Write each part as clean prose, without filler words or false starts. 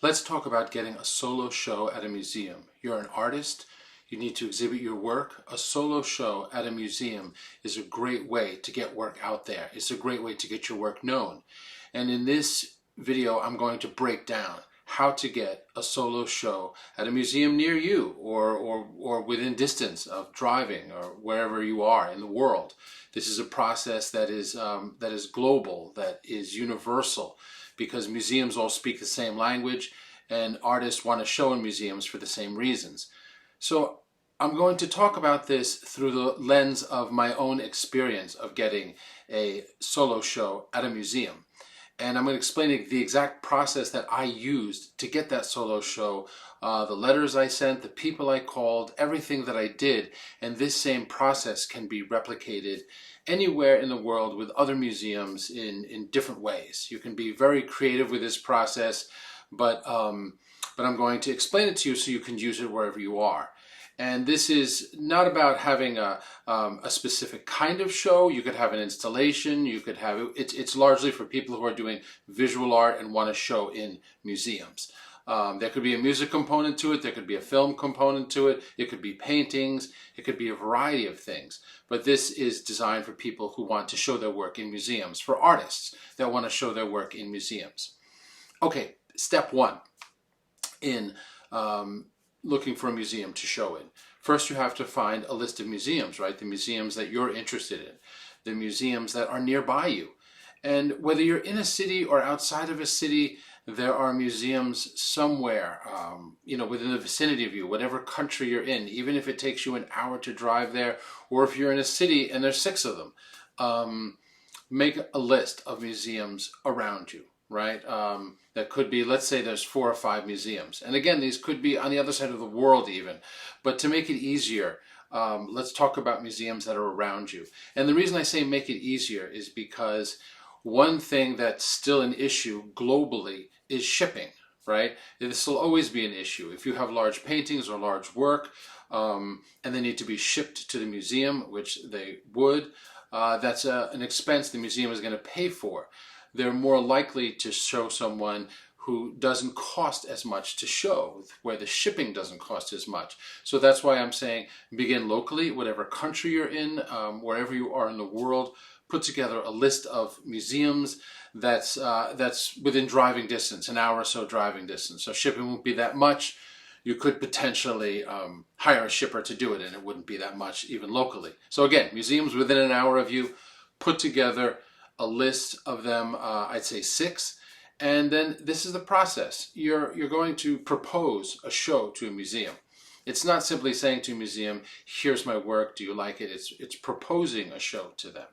Let's talk about getting a solo show at a museum. You're an artist, you need to exhibit your work. A solo show at a museum is a great way to get work out there. It's a great way to get your work known. And in this video, I'm going to break down how to get a solo show at a museum near you or within distance of driving or wherever you are in the world. This is a process that is global, that is universal, because museums all speak the same language and artists want to show in museums for the same reasons. So I'm going to talk about this through the lens of my own experience of getting a solo show at a museum. And I'm going to explain the exact process that I used to get that solo show, the letters I sent, the people I called, everything that I did. And this same process can be replicated anywhere in the world with other museums in different ways. You can be very creative with this process, but I'm going to explain it to you so you can use it wherever you are. And this is not about having a specific kind of show. You could have an installation. You could have it's largely for people who are doing visual art and want to show in museums. There could be a music component to it. There could be a film component to it. It could be paintings. It could be a variety of things. But this is designed for people who want to show their work in museums, for artists that want to show their work in museums. Okay, step one in looking for a museum to show in. First, you have to find a list of museums, right? The museums that you're interested in, the museums that are nearby you. And whether you're in a city or outside of a city, there are museums somewhere, within the vicinity of you, whatever country you're in, even if it takes you an hour to drive there, or if you're in a city and there's 6 of them. Make a list of museums around you, right? That could be, let's say there's 4 or 5 museums. And again, these could be on the other side of the world even. But to make it easier, let's talk about museums that are around you. And the reason I say make it easier is because one thing that's still an issue globally is shipping, right? This will always be an issue. If you have large paintings or large work, and they need to be shipped to the museum, which they would, that's an expense the museum is going to pay for. They're more likely to show someone who doesn't cost as much to show, where the shipping doesn't cost as much. So that's why I'm saying begin locally, whatever country you're in, wherever you are in the world. Put together a list of museums that's within driving distance, an hour or so driving distance. So shipping won't be that much. You could potentially hire a shipper to do it, and it wouldn't be that much even locally. So again, museums within an hour of you. Put together a list of them, I'd say 6. And then this is the process. You're going to propose a show to a museum. It's not simply saying to a museum, here's my work, do you like it? It's proposing a show to them.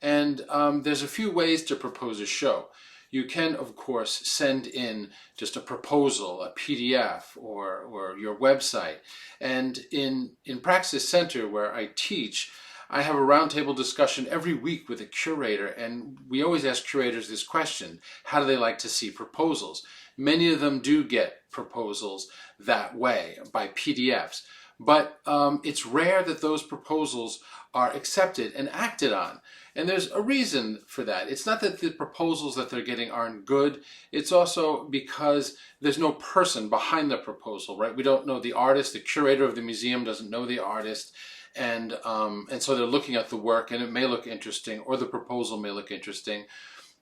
And there's a few ways to propose a show. You can, of course, send in just a proposal, a PDF, or your website. And in Praxis Center, where I teach, I have a roundtable discussion every week with a curator, and we always ask curators this question: how do they like to see proposals? Many of them do get proposals that way, by PDFs. But it's rare that those proposals are accepted and acted on. And there's a reason for that. It's not that the proposals that they're getting aren't good. It's also because there's no person behind the proposal, right? We don't know the artist. The curator of the museum doesn't know the artist. And so they're looking at the work, and it may look interesting, or the proposal may look interesting,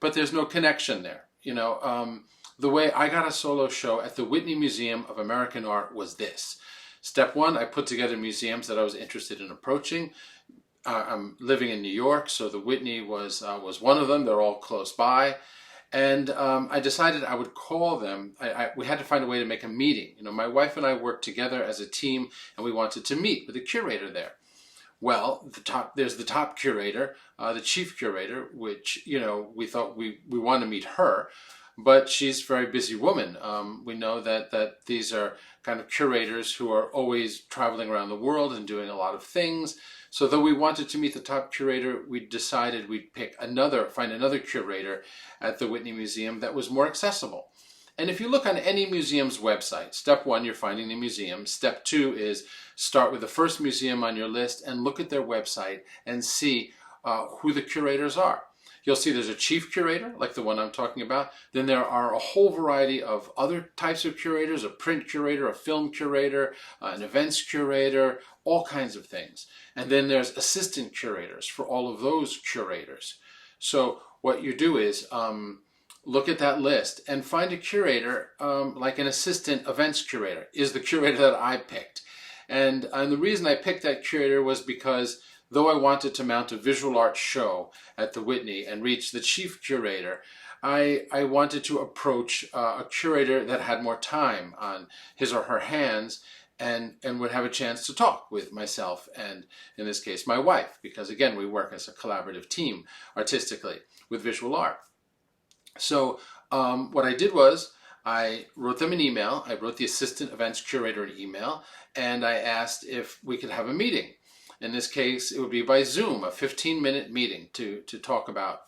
but there's no connection there. The way I got a solo show at the Whitney Museum of American Art was this. Step one, I put together museums that I was interested in approaching. I'm living in New York, so the Whitney was one of them. They're all close by. And I decided I would call them. We had to find a way to make a meeting. My wife and I worked together as a team, and we wanted to meet with the curator there. Well, there's the top curator, the chief curator, which, we thought we want to meet her, but she's a very busy woman. We know that these are kind of curators who are always traveling around the world and doing a lot of things. So though we wanted to meet the top curator, we decided we'd find another curator at the Whitney Museum that was more accessible. And if you look on any museum's website, step one, you're finding the museum. Step two is start with the first museum on your list and look at their website and see who the curators are. you'll see there's a chief curator, like the one I'm talking about. Then there are a whole variety of other types of curators, a print curator, a film curator, an events curator, all kinds of things. And then there's assistant curators for all of those curators. So what you do is look at that list and find a curator, like an assistant events curator is the curator that I picked. And the reason I picked that curator was because though I wanted to mount a visual arts show at the Whitney and reach the chief curator, I wanted to approach a curator that had more time on his or her hands and would have a chance to talk with myself and, in this case, my wife, because again, we work as a collaborative team artistically with visual art. So what I did was I wrote them an email. I wrote the assistant events curator an email, and I asked if we could have a meeting. In this case, it would be by Zoom, a 15-minute meeting to talk about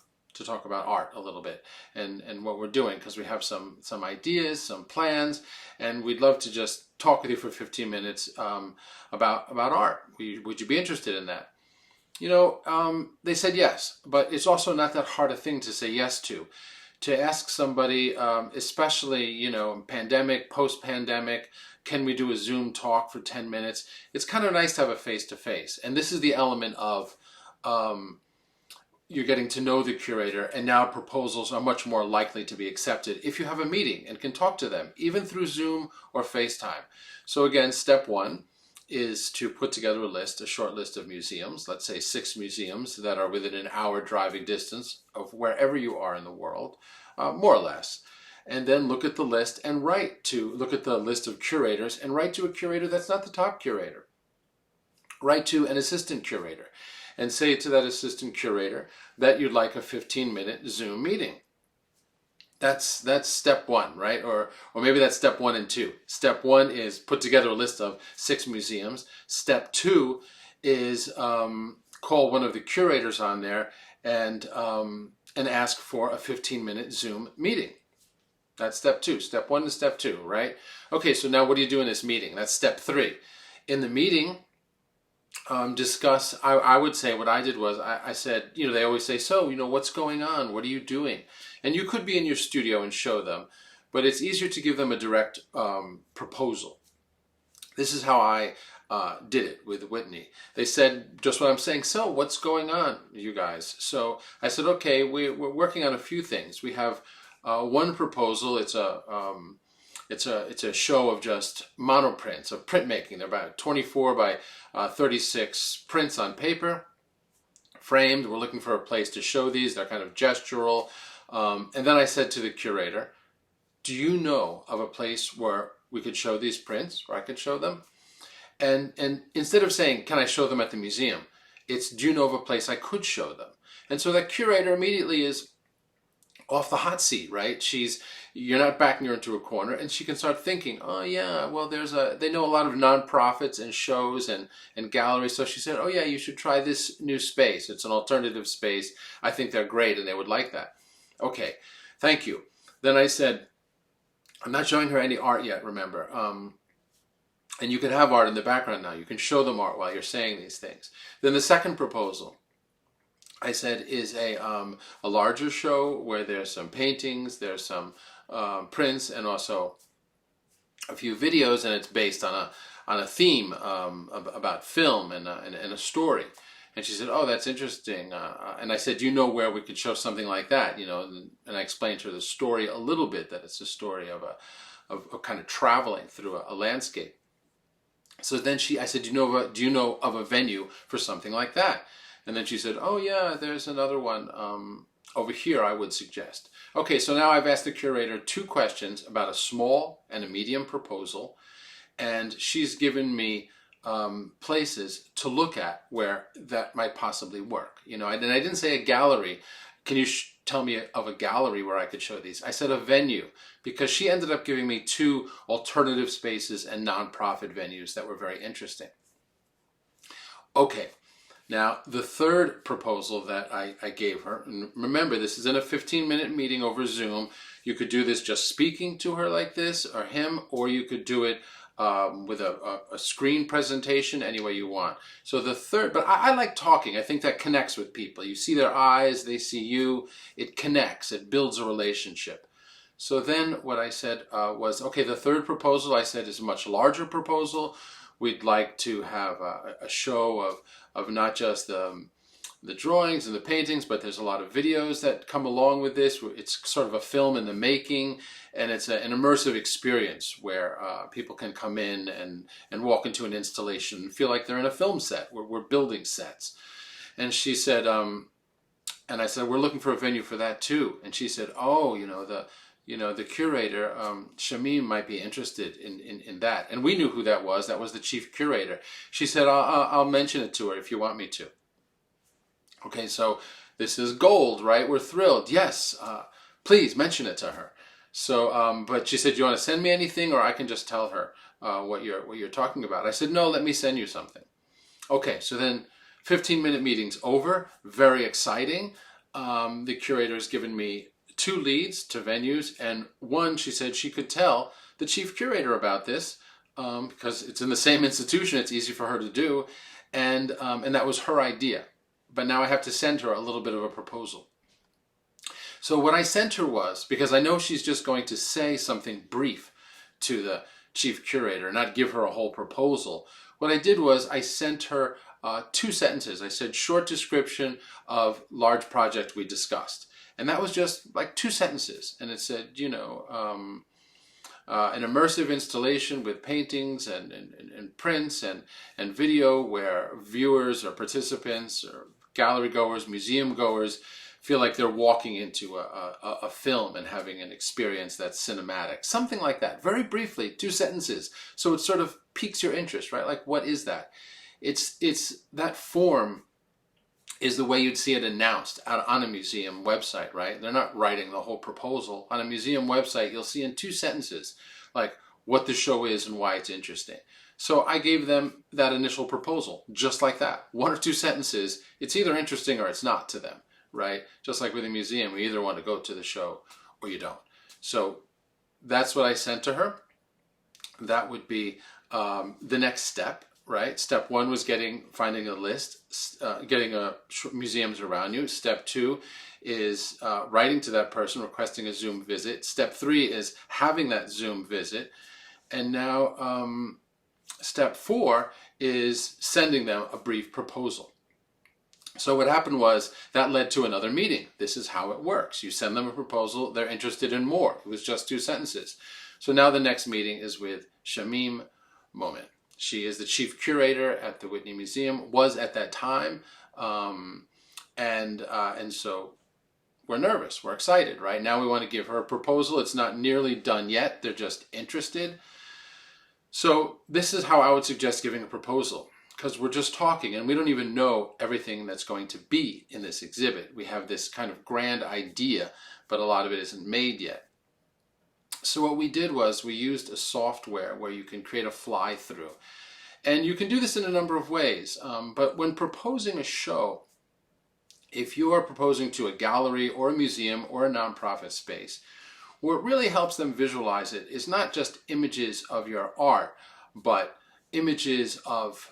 art a little bit and what we're doing, because we have some ideas, some plans, and we'd love to just talk with you for 15 minutes about art. Would you be interested in that? You know, they said yes, but it's also not that hard a thing to say yes to. To ask somebody, especially, you know, pandemic, post-pandemic, can we do a Zoom talk for 10 minutes? It's kind of nice to have a face-to-face. And this is the element of you're getting to know the curator, and now proposals are much more likely to be accepted if you have a meeting and can talk to them, even through Zoom or FaceTime. So again, step one is to put together a short list of museums, let's say 6 museums that are within an hour driving distance of wherever you are in the world, more or less. And then look at the list and look at the list of curators and write to a curator that's not the top curator. Write to an assistant curator and say to that assistant curator that you'd like a 15-minute Zoom meeting. That's step one, right? Or maybe that's step 1 and 2. Step 1 is put together a list of 6 museums. Step 2 is call one of the curators on there and ask for a 15-minute Zoom meeting. That's step 2. Step 1 to step 2, right? Okay, so now what do you do in this meeting? That's step 3. In the meeting, discuss, I would say what I did was I said, you know, they always say, so, you know, what's going on? What are you doing? And you could be in your studio and show them, but it's easier to give them a direct proposal. This is how I did it with Whitney. They said just what I'm saying. So what's going on, you guys? So I said, okay, we're working on a few things. We have one proposal. It's a show of just monoprints of printmaking. They're about 24 by 36 prints on paper, framed. We're looking for a place to show these. They're kind of gestural. And then I said to the curator, do you know of a place where we could show these prints, where I could show them? And instead of saying, can I show them at the museum? It's, do you know of a place I could show them? And so that curator immediately is off the hot seat, right? You're not backing her into a corner, and she can start thinking, oh yeah, well they know a lot of nonprofits and shows and galleries. So she said, oh yeah, you should try this new space. It's an alternative space. I think they're great and they would like that. Okay, thank you. Then I said, I'm not showing her any art yet, remember. And you can have art in the background now. You can show them art while you're saying these things. Then the second proposal, I said, is a larger show where there's some paintings, there's some prints, and also a few videos, and it's based on a theme about film and a story. And she said, oh, that's interesting. And I said, do you know where we could show something like that? You know, and I explained to her the story a little bit, that it's a story of kind of traveling through a landscape. So then I said, do you know of a venue for something like that? And then she said, oh yeah, there's another one over here I would suggest. Okay, so now I've asked the curator 2 questions about a small and a medium proposal, and she's given me places to look at where that might possibly work. You know, and I didn't say a gallery. Can you tell me of a gallery where I could show these? I said a venue, because she ended up giving me 2 alternative spaces and nonprofit venues that were very interesting. Okay. Now, the third proposal that I gave her, and remember, this is in a 15-minute meeting over Zoom. You could do this just speaking to her like this, or him, or you could do it with a screen presentation, any way you want. So the third, but I like talking. I think that connects with people. You see their eyes, they see you. It connects. It builds a relationship. So then what I said was, okay, the third proposal I said is a much larger proposal. We'd like to have a show of not just the drawings and the paintings, but there's a lot of videos that come along with this. It's sort of a film in the making, and it's an immersive experience where people can come in and walk into an installation and feel like they're in a film set. We're building sets. And she said, and I said, we're looking for a venue for that too. And she said, oh, the curator, Shamim, might be interested in that. And we knew who that was. That was the chief curator. She said, I'll mention it to her if you want me to. Okay, so this is gold, right? We're thrilled. Yes, please mention it to her. So, but she said, do you want to send me anything, or I can just tell her what you're talking about? I said, no, let me send you something. Okay, so then 15-minute meeting's over. Very exciting. The curator's given me 2 leads to venues, and one, she said she could tell the chief curator about this because it's in the same institution. It's easy for her to do, and that was her idea. But now I have to send her a little bit of a proposal. So what I sent her was, because I know she's just going to say something brief to the chief curator, not give her a whole proposal. What I did was I sent her 2 sentences. I said, short description of large project we discussed. And that was just like 2 sentences. And it said, an immersive installation with paintings and prints and video where viewers or participants or gallery goers, museum goers feel like they're walking into a film and having an experience that's cinematic. Something like that. Very briefly, 2 sentences. So it sort of piques your interest, right? Like, what is that? It's that form is the way you'd see it announced on a museum website, right? They're not writing the whole proposal. On a museum website, you'll see in 2 sentences, like what the show is and why it's interesting. So I gave them that initial proposal, just like that. 1 or 2 sentences. It's either interesting or it's not to them, right? Just like with a museum, you either want to go to the show or you don't. So that's what I sent to her. That would be the next step, right? Step 1 was finding a list, getting museums around you. Step 2 is writing to that person, requesting a Zoom visit. Step 3 is having that Zoom visit. And now step 4 is sending them a brief proposal. So what happened was that led to another meeting. This is how it works. You send them a proposal, they're interested in more. It was just 2 sentences. So now the next meeting is with Shamim Moment. She is the chief curator at the Whitney Museum, was at that time, and so we're nervous, we're excited, right? Now we want to give her a proposal. It's not nearly done yet, they're just interested. So this is how I would suggest giving a proposal, because we're just talking and we don't even know everything that's going to be in this exhibit. We have this kind of grand idea, but a lot of it isn't made yet. So what we did was we used a software where you can create a fly-through. And you can do this in a number of ways. But when proposing a show, if you are proposing to a gallery or a museum or a nonprofit space, what really helps them visualize it is not just images of your art, but images of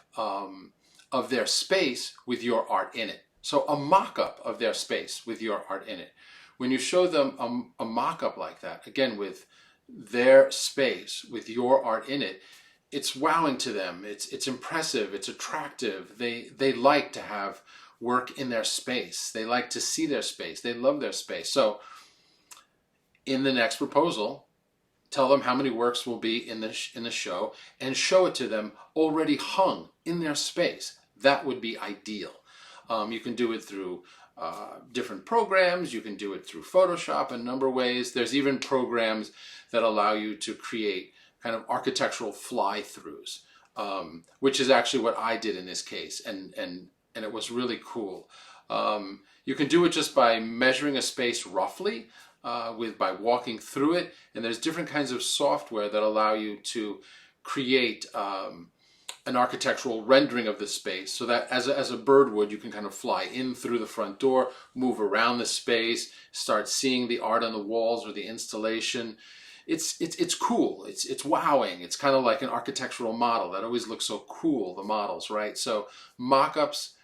their space with your art in it. So a mock-up of their space with your art in it. When you show them a mock-up like that, again with their space, with your art in it, it's wowing to them. It's impressive. It's attractive. They like to have work in their space. They like to see their space. They love their space. So in the next proposal, tell them how many works will be in the show and show it to them already hung in their space. That would be ideal. You can do it through different programs. You can do it through Photoshop a number of ways. There's even programs that allow you to create kind of architectural fly-throughs, which is actually what I did in this case, and it was really cool. You can do it just by measuring a space roughly, by walking through it, and there's different kinds of software that allow you to create an architectural rendering of the space, so that as a bird would, you can kind of fly in through the front door, move around the space, start seeing the art on the walls or the installation. it's cool. It's wowing. It's kind of like an architectural model that always looks so cool. The models, right? So mock-ups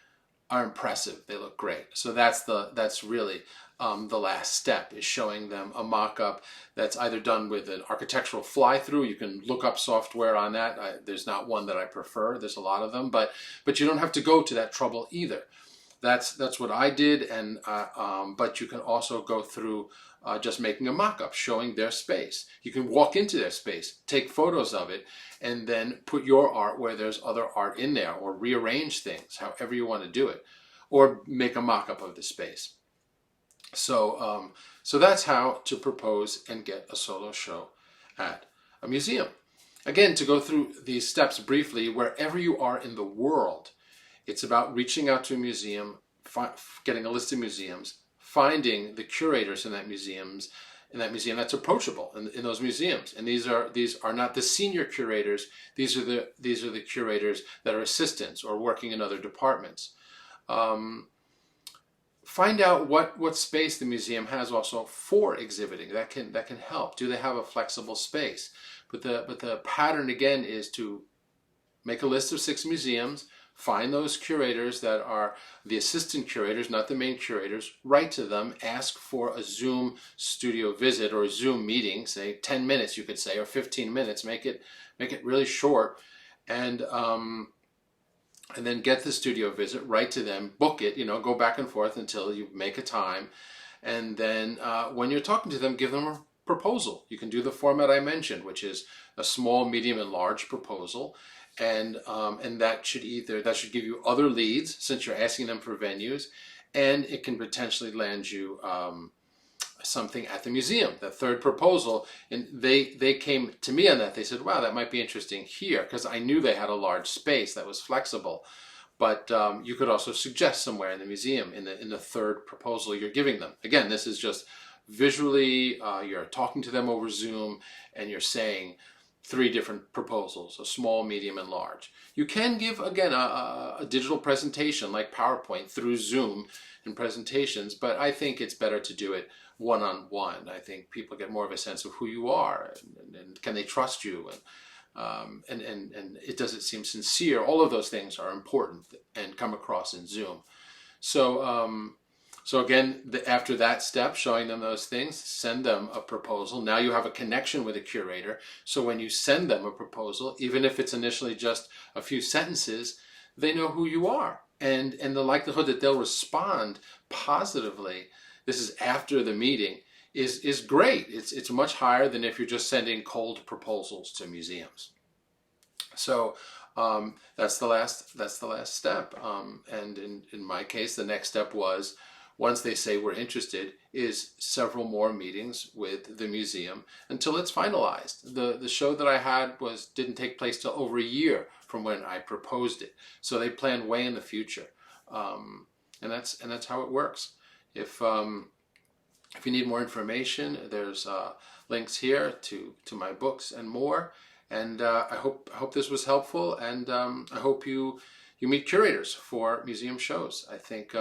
are impressive. They look great. So that's really the last step, is showing them a mock-up that's either done with an architectural fly-through. You can look up software on that. There's not one that I prefer. There's a lot of them, but you don't have to go to that trouble either. That's what I did, and but you can also go through just making a mock-up, showing their space. You can walk into their space, take photos of it, and then put your art where there's other art in there, or rearrange things, however you want to do it, or make a mock-up of the space. So, so that's how to propose and get a solo show at a museum. Again, to go through these steps briefly, wherever you are in the world, it's about reaching out to a museum, getting a list of museums, finding the curators in that museum that's approachable in those museums. And these are not the senior curators. These are the curators that are assistants or working in other departments. Find out what space the museum has also for exhibiting. That can help. Do they have a flexible space? But the pattern again is to make a list of 6 museums. Find those curators that are the assistant curators, not the main curators. Write to them, ask for a Zoom studio visit or a Zoom meeting, say 10 minutes you could say, or 15 minutes, make it really short, and then get the studio visit, write to them, book it, go back and forth until you make a time. And then when you're talking to them, give them a proposal. You can do the format I mentioned, which is a small, medium, and large proposal. And that should give you other leads, since you're asking them for venues, and it can potentially land you something at the museum. The third proposal, and they came to me on that. They said, "Wow, that might be interesting here," because I knew they had a large space that was flexible. But you could also suggest somewhere in the museum in the third proposal you're giving them. Again, this is just visually. You're talking to them over Zoom, and you're saying 3 different proposals: a small, medium, and large. You can give, again, a digital presentation like PowerPoint through Zoom in presentations, but I think it's better to do it one-on-one. I think people get more of a sense of who you are, and can they trust you, and does it seem sincere? All of those things are important and come across in Zoom. So again, after that step, showing them those things, send them a proposal. Now you have a connection with a curator. So when you send them a proposal, even if it's initially just a few sentences, they know who you are. And the likelihood that they'll respond positively, this is after the meeting, is great. It's much higher than if you're just sending cold proposals to museums. So that's the last step. And in my case, the next step was, once they say we're interested, is several more meetings with the museum until it's finalized. The show that I had didn't take place till over a year from when I proposed it. So they plan way in the future, and that's how it works. If you need more information, there's links here to my books and more. And I hope this was helpful, and I hope you meet curators for museum shows. I think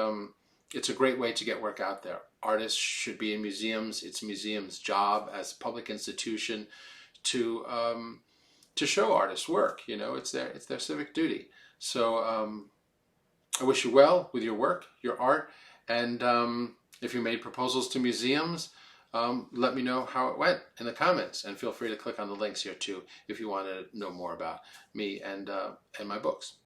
it's a great way to get work out there. Artists should be in museums. It's museums' job as a public institution to show artists' work. It's their civic duty. So I wish you well with your work, your art, and if you made proposals to museums, let me know how it went in the comments, and feel free to click on the links here too if you want to know more about me and my books.